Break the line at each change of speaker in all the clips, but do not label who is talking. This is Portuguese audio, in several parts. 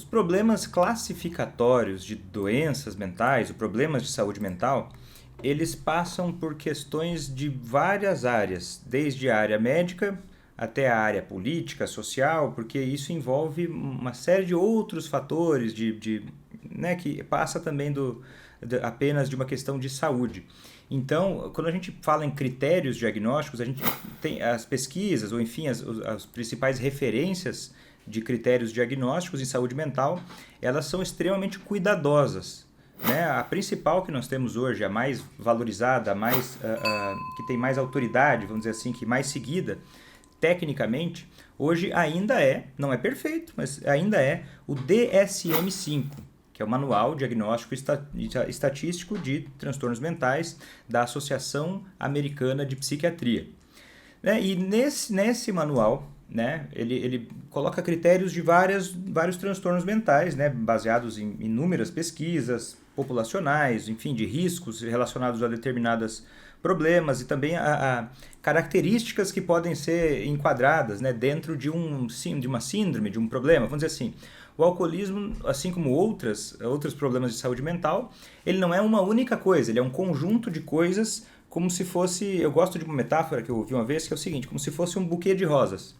problemas classificatórios de doenças mentais, ou problemas de saúde mental, eles passam por questões de várias áreas, desde a área médica até a área política, social, porque isso envolve uma série de outros fatores né, que passa também apenas de uma questão de saúde. Então, quando a gente fala em critérios diagnósticos, a gente tem as pesquisas, ou enfim, as principais referências de critérios diagnósticos em saúde mental, elas são extremamente cuidadosas. Né? A principal que nós temos hoje, a mais valorizada, que tem mais autoridade, vamos dizer assim, que mais seguida, tecnicamente, hoje ainda não é perfeito, mas ainda é o DSM-5, que é o Manual Diagnóstico Estatístico de Transtornos Mentais da Associação Americana de Psiquiatria. Né? E nesse manual, né, ele coloca critérios de vários transtornos mentais, né, baseados em inúmeras pesquisas populacionais, enfim, de riscos relacionados a determinados problemas e também a características que podem ser enquadradas, né, dentro de uma síndrome, de um problema. Vamos dizer assim, o alcoolismo, assim como outros problemas de saúde mental, ele não é uma única coisa, ele é um conjunto de coisas como se fosse... Eu gosto de uma metáfora que eu ouvi uma vez, que é o seguinte, como se fosse um buquê de rosas.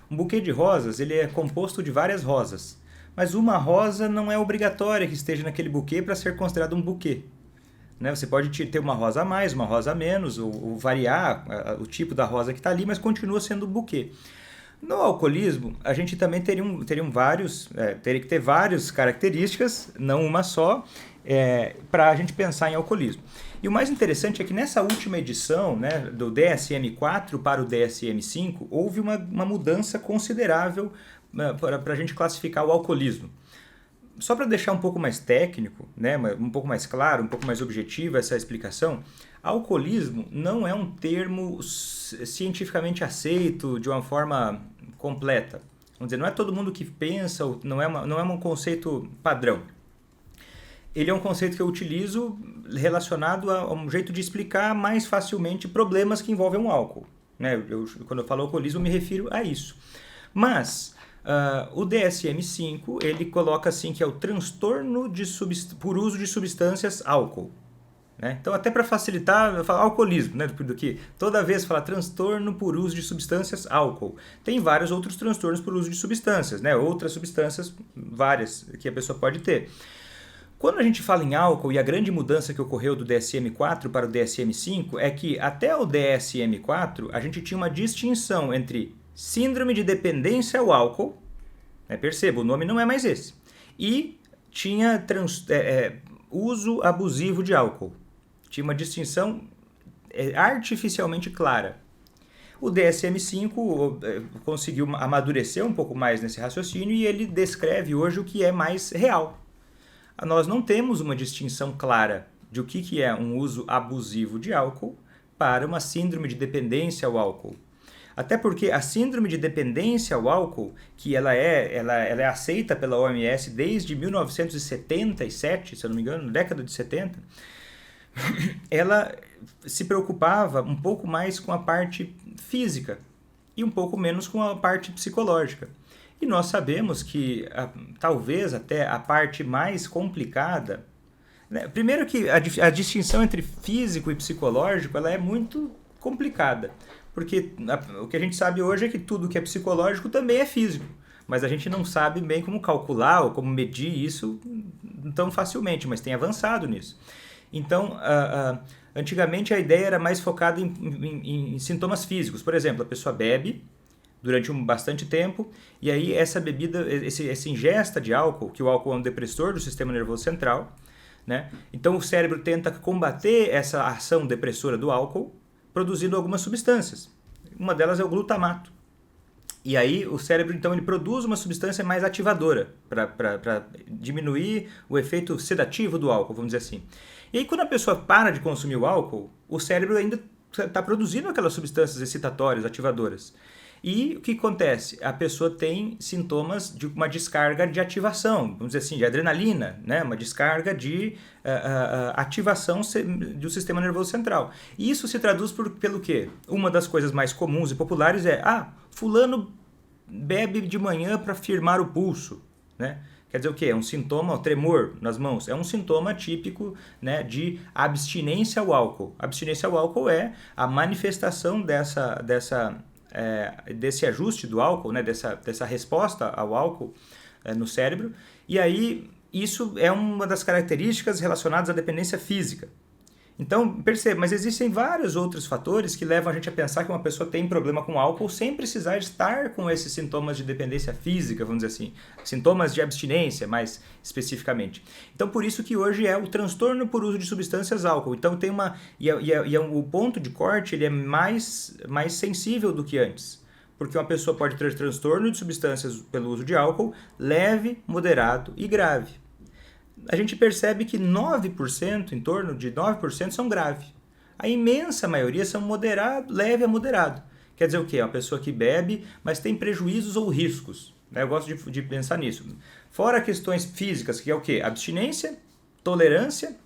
Um buquê de rosas, ele é composto de várias rosas, mas uma rosa não é obrigatória que esteja naquele buquê para ser considerado um buquê. Né? Você pode ter uma rosa a mais, uma rosa a menos, ou variar o tipo da rosa que está ali, mas continua sendo um buquê. No alcoolismo, a gente também teria que ter várias características, não uma só, para a gente pensar em alcoolismo. E o mais interessante é que nessa última edição, né, do DSM-4 para o DSM-5, houve uma mudança considerável para a gente classificar o alcoolismo. Só para deixar um pouco mais técnico, né, um pouco mais claro, um pouco mais objetivo essa explicação, alcoolismo não é um termo cientificamente aceito de uma forma completa. Vamos dizer, não é todo mundo que pensa, não é um conceito padrão. Ele é um conceito que eu utilizo relacionado a um jeito de explicar mais facilmente problemas que envolvem o álcool. Né? Quando eu falo alcoolismo, eu me refiro a isso. Mas o DSM-5, ele coloca assim que é o transtorno por uso de substâncias álcool. Né? Então, até para facilitar, eu falo alcoolismo, né? Do que toda vez falar transtorno por uso de substâncias álcool. Tem vários outros transtornos por uso de substâncias, né? Outras substâncias, várias, que a pessoa pode ter. Quando a gente fala em álcool, e a grande mudança que ocorreu do DSM-4 para o DSM-5 é que até o DSM-4 a gente tinha uma distinção entre síndrome de dependência ao álcool, né? Perceba, o nome não é mais esse, e tinha uso abusivo de álcool. Tinha uma distinção artificialmente clara. O DSM-5 conseguiu amadurecer um pouco mais nesse raciocínio e ele descreve hoje o que é mais real. Nós não temos uma distinção clara de o que é um uso abusivo de álcool para uma síndrome de dependência ao álcool. Até porque a síndrome de dependência ao álcool, que ela é aceita pela OMS desde 1977, se eu não me engano, na década de 70, ela se preocupava um pouco mais com a parte física e um pouco menos com a parte psicológica. E nós sabemos que talvez até a parte mais complicada... Né? Primeiro que a distinção entre físico e psicológico ela é muito complicada. Porque o que a gente sabe hoje é que tudo que é psicológico também é físico. Mas a gente não sabe bem como calcular ou como medir isso tão facilmente, mas tem avançado nisso. Então, antigamente a ideia era mais focada em sintomas físicos. Por exemplo, a pessoa bebe durante bastante tempo e aí essa bebida, essa ingesta de álcool, que o álcool é um depressor do sistema nervoso central, né? Então o cérebro tenta combater essa ação depressora do álcool produzindo algumas substâncias. Uma delas é o glutamato. E aí o cérebro, então, ele produz uma substância mais ativadora para diminuir o efeito sedativo do álcool, vamos dizer assim. E aí quando a pessoa para de consumir o álcool, o cérebro ainda está produzindo aquelas substâncias excitatórias, ativadoras. E o que acontece? A pessoa tem sintomas de uma descarga de ativação, vamos dizer assim, de adrenalina, né? Uma descarga de ativação do sistema nervoso central. E isso se traduz pelo quê? Uma das coisas mais comuns e populares é, fulano bebe de manhã para firmar o pulso, né? Quer dizer o quê? É um sintoma, o tremor nas mãos, é um sintoma típico, né, de abstinência ao álcool. Abstinência ao álcool é a manifestação desse ajuste do álcool, né, dessa resposta ao álcool no cérebro. E aí, isso é uma das características relacionadas à dependência física. Então, perceba, mas existem vários outros fatores que levam a gente a pensar que uma pessoa tem problema com álcool sem precisar estar com esses sintomas de dependência física, vamos dizer assim, sintomas de abstinência, mais especificamente. Então, por isso que hoje é o transtorno por uso de substâncias álcool. Então, tem uma... o ponto de corte ele é mais sensível do que antes. Porque uma pessoa pode ter transtorno de substâncias pelo uso de álcool leve, moderado e grave. A gente percebe que 9%, em torno de 9% são graves. A imensa maioria são moderado, leve a moderado. Quer dizer o quê? É uma pessoa que bebe, mas tem prejuízos ou riscos. Né? Eu gosto de pensar nisso. Fora questões físicas, que é o quê? Abstinência, tolerância.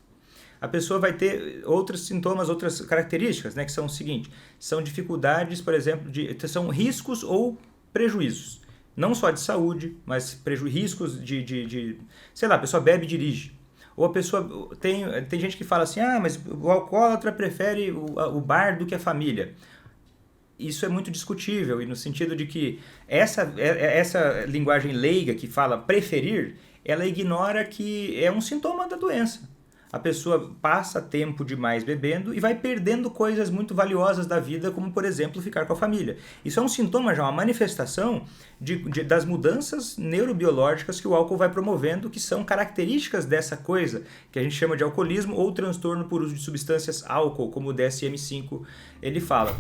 A pessoa vai ter outros sintomas, outras características, né? Que são o seguinte, são dificuldades, por exemplo, são riscos ou prejuízos. Não só de saúde, mas riscos sei lá, a pessoa bebe e dirige. Ou a pessoa... Tem gente que fala assim, mas o alcoólatra prefere o bar do que a família. Isso é muito discutível, e no sentido de que essa linguagem leiga que fala preferir, ela ignora que é um sintoma da doença. A pessoa passa tempo demais bebendo e vai perdendo coisas muito valiosas da vida, como, por exemplo, ficar com a família. Isso é um sintoma já, uma manifestação das mudanças neurobiológicas que o álcool vai promovendo, que são características dessa coisa que a gente chama de alcoolismo ou transtorno por uso de substâncias álcool, como o DSM-5 ele fala.